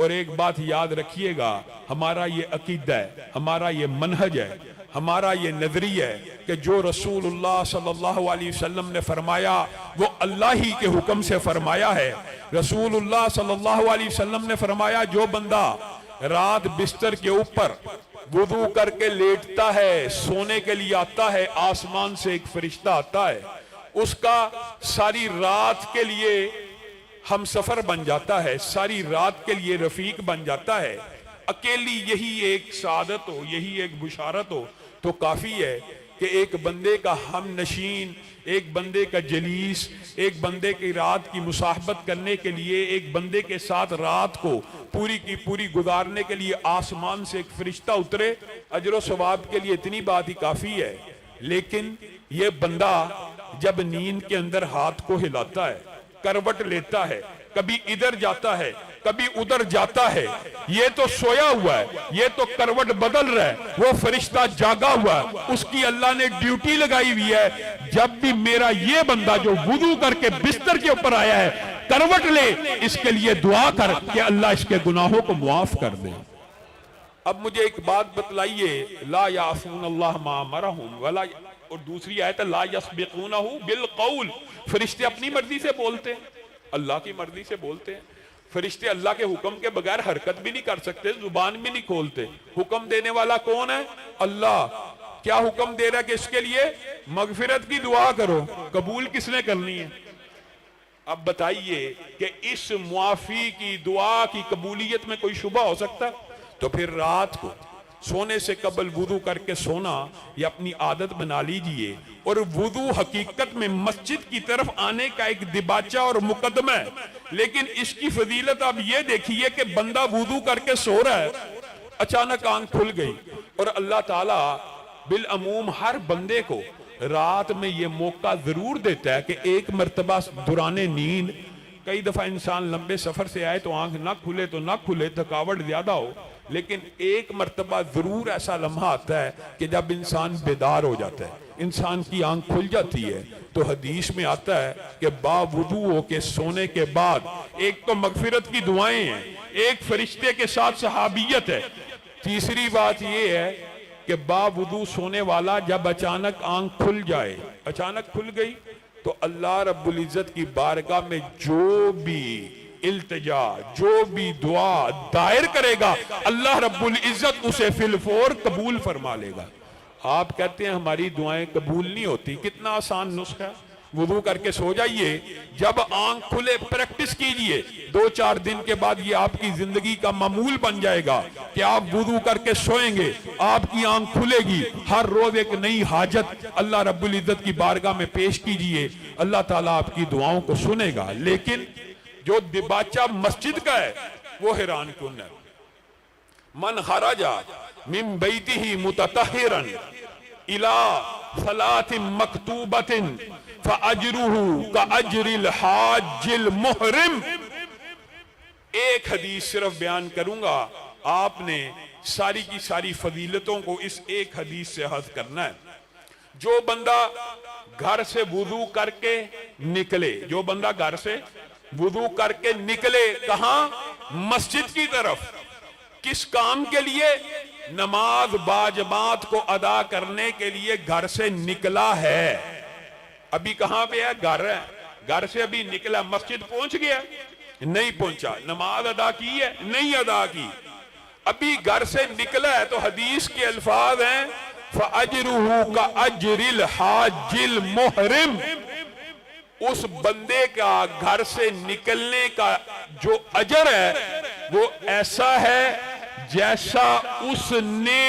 اور ایک بات یاد رکھیے گا، ہمارا یہ عقیدہ ہے، ہمارا یہ منہج ہے، ہمارا یہ نظریہ ہے کہ جو رسول اللہ صلی اللہ علیہ وسلم نے فرمایا وہ اللہ ہی کے حکم سے فرمایا ہے۔ رسول اللہ صلی اللہ علیہ وسلم نے فرمایا جو بندہ رات بستر کے اوپر وضو کر کے لیٹتا ہے، سونے کے لیے آتا ہے، آسمان سے ایک فرشتہ آتا ہے، اس کا ساری رات کے لیے ہم سفر بن جاتا ہے، ساری رات کے لیے رفیق بن جاتا ہے۔ اکیلی یہی ایک سعادت ہو، یہی ایک بشارت ہو تو کافی ہے کہ ایک بندے کا ہم نشین، ایک بندے کا جلیس، ایک بندے کی رات کی مصاحبت کرنے کے لیے، ایک بندے کے ساتھ رات کو پوری کی پوری گزارنے کے لیے آسمان سے ایک فرشتہ اترے، اجر و ثواب کے لیے اتنی بات ہی کافی ہے۔ لیکن یہ بندہ جب نیند کے اندر ہاتھ کو ہلاتا ہے، کروٹ لیتا ہے، کبھی ادھر جاتا ہے، کبھی ادھر جاتا ہے، یہ تو سویا ہوا ہے، یہ تو کروٹ بدل رہا ہے، وہ فرشتہ جاگا ہوا ہے، اس کی اللہ نے ڈیوٹی لگائی ہوئی ہے۔ جب بھی میرا یہ بندہ جو وضو کر کے بستر کے اوپر آیا ہے کروٹ لے، اس کے لیے دعا کر کہ اللہ اس کے گناہوں کو معاف کر دے۔ اب مجھے ایک بات بتلائیے، لا یعصون اللہ ما امرہم ولا، اور دوسری آیت لا یسبقونہ بالقول، فرشتے اپنی مرضی سے بولتے ہیں، اللہ کی مرضی سے بولتے ہیں۔ فرشتے اللہ کے حکم کے بغیر حرکت بھی نہیں کر سکتے، زبان بھی نہیں کھولتے۔ حکم دینے والا کون ہے؟ اللہ۔ کیا حکم دے رہا ہے کہ اس کے لیے مغفرت کی دعا کرو؟ قبول کس نے کرنی ہے؟ اب بتائیے کہ اس معافی کی دعا کی قبولیت میں کوئی شبہ ہو سکتا ہے؟ تو پھر رات کو سونے سے قبل وضو کر کے سونا یہ اپنی عادت بنا لیجئے، اور وضو حقیقت میں مسجد کی طرف آنے کا ایک دباچہ اور مقدمہ ہے، لیکن اس کی فضیلت آپ یہ دیکھیے کہ بندہ وضو کر کے سو رہا ہے، اچانک آنکھ کھل گئی، اور اللہ تعالیٰ بالعموم ہر بندے کو رات میں یہ موقع ضرور دیتا ہے کہ ایک مرتبہ دوران نیند، کئی دفعہ انسان لمبے سفر سے آئے تو آنکھ نہ کھلے تو نہ کھلے، تھکاوٹ زیادہ ہو، لیکن ایک مرتبہ ضرور ایسا لمحہ آتا ہے کہ جب انسان بیدار ہو جاتا ہے، انسان کی آنکھ کھل جاتی ہے، تو حدیث میں آتا ہے کہ باوضو ہو کے سونے کے بعد ایک تو مغفرت کی دعائیں ہیں، ایک فرشتے کے ساتھ صحابیت ہے، تیسری بات یہ ہے کہ باوضو سونے والا جب اچانک آنکھ کھل جائے، اچانک کھل گئی، تو اللہ رب العزت کی بارگاہ میں جو بھی التجا، جو بھی دعا دائر کرے گا، اللہ رب العزت اسے فی الفور قبول فرما لے گا۔ آپ کہتے ہیں ہماری دعائیں قبول نہیں ہوتی، کتنا آسان نسخہ ہے، وضو کر کے سو جائیے، جب آنکھ کھلے پریکٹس کیجئے، 2-4 دن کے بعد یہ آپ کی زندگی کا معمول بن جائے گا کہ آپ وضو کر کے سوئیں گے، آپ کی آنکھ کھلے گی، ہر روز ایک نئی حاجت اللہ رب العزت کی بارگاہ میں پیش کیجئے، اللہ تعالیٰ آپ کی دعاؤں کو سنے گا۔ لیکن جو دباچہ مسجد کا ہے وہ حیران کن ہے۔ من خرج من بیتہ متطہرا الی صلاۃ مکتوبۃ فاجرہ کاجر الحاج المحرم۔ ایک حدیث صرف بیان کروں گا، آپ نے ساری کی ساری فضیلتوں کو اس ایک حدیث سے حذف کرنا ہے۔ جو بندہ گھر سے وضو کر کے نکلے، جو بندہ گھر سے وضو کر کے نکلے، کہاں؟ مسجد کی طرف، کس کام کے لیے؟ نماز باجماعت کو ادا کرنے کے لیے گھر سے نکلا ہے۔ ابھی کہاں پہ ہے؟ گھر ہے، گھر سے ابھی نکلا، مسجد پہنچ گیا؟ نہیں پہنچا۔ نماز ادا کی ہے؟ نہیں ادا کی، ابھی گھر سے نکلا ہے۔ تو حدیث کے الفاظ ہیں فَأَجْرُهُ كَأَجْرِ الْحَاجِّ الْمُحْرِمِ، اس بندے کا گھر سے نکلنے کا جو اجر ہے وہ ایسا ہے جیسا اس نے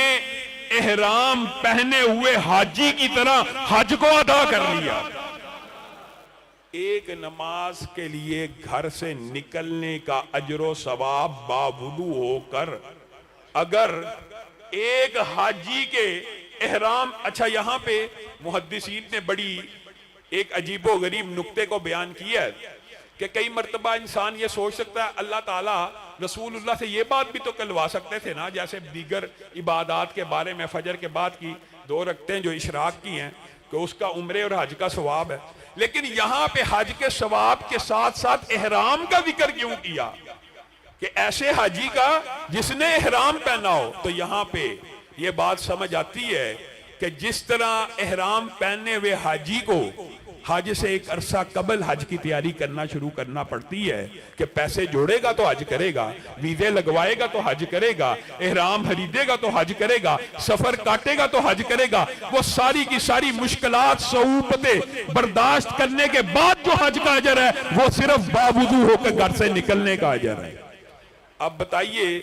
احرام پہنے ہوئے حاجی کی طرح حج کو ادا کر لیا۔ ایک نماز کے لیے گھر سے نکلنے کا اجر و ثواب باوضو ہو کر، اگر ایک حاجی کے احرام، اچھا یہاں پہ محدثین نے بڑی ایک عجیب و غریب نکتے کو بیان کیا ہے کہ کئی مرتبہ انسان یہ سوچ سکتا ہے اللہ تعالیٰ رسول اللہ سے یہ بات بھی تو کلوا سکتے تھے نا، جیسے دیگر عبادات کے بارے میں فجر کے بعد کی 2 رکعتیں جو اشراق کی ہیں کہ اس کا عمرے اور حج کا ثواب ہے، لیکن یہاں پہ حج کے ثواب کے ساتھ ساتھ احرام کا ذکر کیوں کیا؟ کہ ایسے حاجی کا جس نے احرام پہنا ہو. تو یہاں پہ یہ بات سمجھ آتی ہے کہ جس طرح احرام پہننے ہوئے حاجی کو حج سے ایک عرصہ قبل حج کی تیاری کرنا شروع کرنا پڑتی ہے کہ پیسے جوڑے گا تو حج کرے گا, ویزے لگوائے گا تو حج کرے گا, احرام خریدے گا تو حج کرے گا, سفر کاٹے گا تو حج کرے گا. وہ ساری کی ساری مشکلات صعوبتیں برداشت کرنے کے بعد جو حج کا اجر ہے وہ صرف باوضو ہو کے گھر سے نکلنے کا اجر ہے. اب بتائیے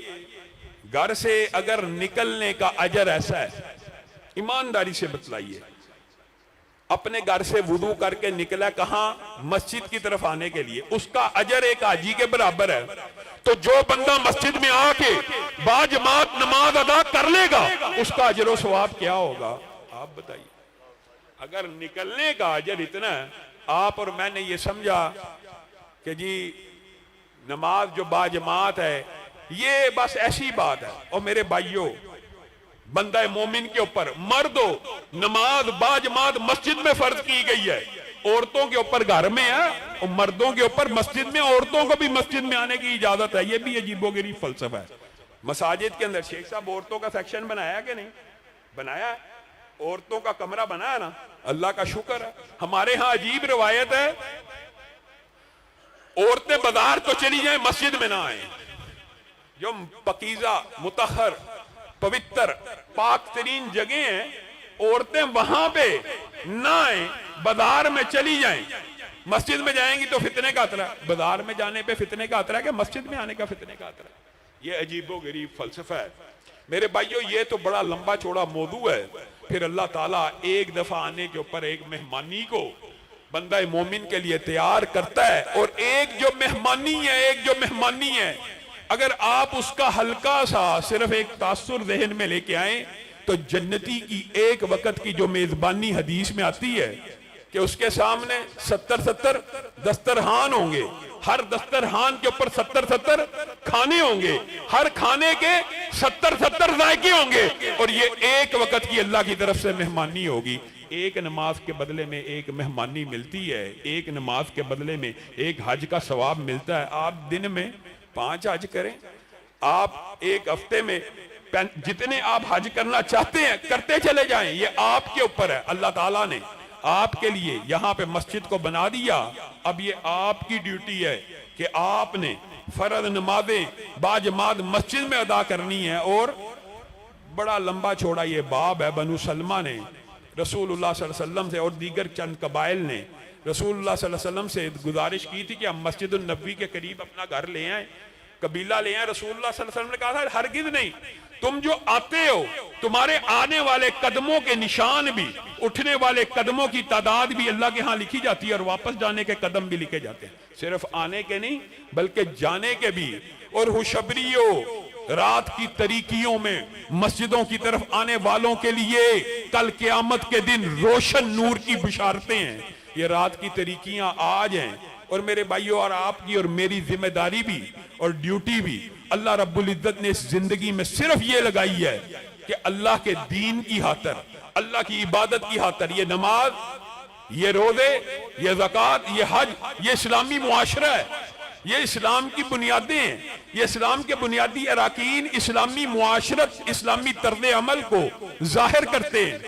گھر سے اگر نکلنے کا اجر ایسا ہے, ایمانداری سے بتلائیے, اپنے گھر سے وضو کر کے نکلا کہاں؟ مسجد کی طرف آنے کے لیے, اس کا اجر ایک حاجی کے برابر ہے. تو جو بندہ مسجد میں آ کے باجماعت نماز ادا کر لے گا اس کا اجر و ثواب کیا ہوگا آپ بتائیے. اگر نکلنے کا اجر اتنا ہے, آپ اور میں نے یہ سمجھا کہ جی نماز جو باجماعت ہے یہ بس ایسی بات ہے. اور میرے بھائیوں, بندہ مومن کے اوپر مردو نماز باجماعت مسجد میں فرض کی گئی ہے, عورتوں کے اوپر گھر میں ہے اور مردوں کے اوپر مسجد میں. عورتوں کو بھی مسجد میں آنے کی اجازت ہے. یہ بھی عجیب و غریب فلسفہ ہے. مساجد کے اندر شیخ صاحب عورتوں کا سیکشن بنایا کہ نہیں بنایا؟ عورتوں کا کمرہ بنایا نا, اللہ کا شکر ہے. ہمارے ہاں عجیب روایت ہے, عورتیں بازار تو چلی جائیں مسجد میں نہ آئیں. جو پاکیزہ مطہر پوتر پاک ترین جگہ ہیں, عورتیں وہاں پہ نہ آئیں, بازار میں چلی جائیں. مسجد میں جائیں گی تو فتنے کا خطرہ, بازار میں جانے پہ فتنے کا خطرہ کہ مسجد میں آنے کا فتنے کا خطرہ. یہ عجیب و غریب فلسفہ ہے. میرے بھائیوں یہ تو بڑا لمبا چوڑا موضوع ہے. پھر اللہ تعالیٰ ایک دفعہ آنے کے اوپر ایک مہمانی کو بندہ مومن کے لیے تیار کرتا ہے, اور ایک جو مہمانی ہے اگر آپ اس کا ہلکا سا صرف ایک تاثر ذہن میں لے کے آئیں تو جنتی کی ایک وقت کی جو میزبانی حدیث میں آتی ہے کہ اس کے سامنے 70 دسترخوان ہوں گے, ہر دسترخوان کے اوپر 70 کھانے ہوں گے, ہر کھانے کے 70 ذائقے ہوں گے, اور یہ ایک وقت کی اللہ کی طرف سے مہمانی ہوگی. ایک نماز کے بدلے میں ایک مہمانی ملتی ہے, ایک نماز کے بدلے میں ایک حج کا ثواب ملتا ہے. آپ دن میں 5 حج کریں, آپ ایک ہفتے میں جتنے آپ حج کرنا چاہتے ہیں کرتے چلے جائیں. یہ آپ کے اوپر ہے. اللہ تعالیٰ نے آپ کے لیے یہاں پہ مسجد کو بنا دیا. اب یہ آپ کی ڈیوٹی ہے کہ آپ نے فرض نمازیں باجماعت مسجد میں ادا کرنی ہے. اور بڑا لمبا چھوڑا یہ باب ہے. بنو سلمہ نے رسول اللہ صلی اللہ علیہ وسلم سے اور دیگر چند قبائل نے رسول اللہ صلی اللہ علیہ وسلم سے گزارش کی تھی کہ ہم مسجد النبوی کے قریب اپنا گھر لے آئیں, قبیلہ لے آئیں. رسول اللہ صلی اللہ علیہ وسلم نے کہا تھا ہرگز نہیں, تم جو آتے ہو تمہارے آنے والے قدموں کے نشان بھی, اٹھنے والے قدموں کی تعداد بھی اللہ کے ہاں لکھی جاتی ہے, اور واپس جانے کے قدم بھی لکھے جاتے ہیں. صرف آنے کے نہیں بلکہ جانے کے بھی. اور خوشبریوں رات کی تاریکیوں میں مسجدوں کی طرف آنے والوں کے لیے کل قیامت کے دن روشن نور کی بشارتیں ہیں. یہ رات کی تاریکیاں آج ہیں, اور میرے بھائیوں اور آپ کی اور میری ذمہ داری بھی اور ڈیوٹی بھی اللہ رب العزت نے اس زندگی میں صرف یہ لگائی ہے کہ اللہ کے دین کی خاطر, اللہ کی عبادت کی خاطر, یہ نماز, یہ روزے, یہ زکوٰۃ, یہ حج, یہ اسلامی معاشرہ ہے, یہ اسلام کی بنیادیں ہیں, یہ اسلام کے بنیادی اراکین اسلامی معاشرت, اسلامی طرز عمل کو ظاہر کرتے ہیں.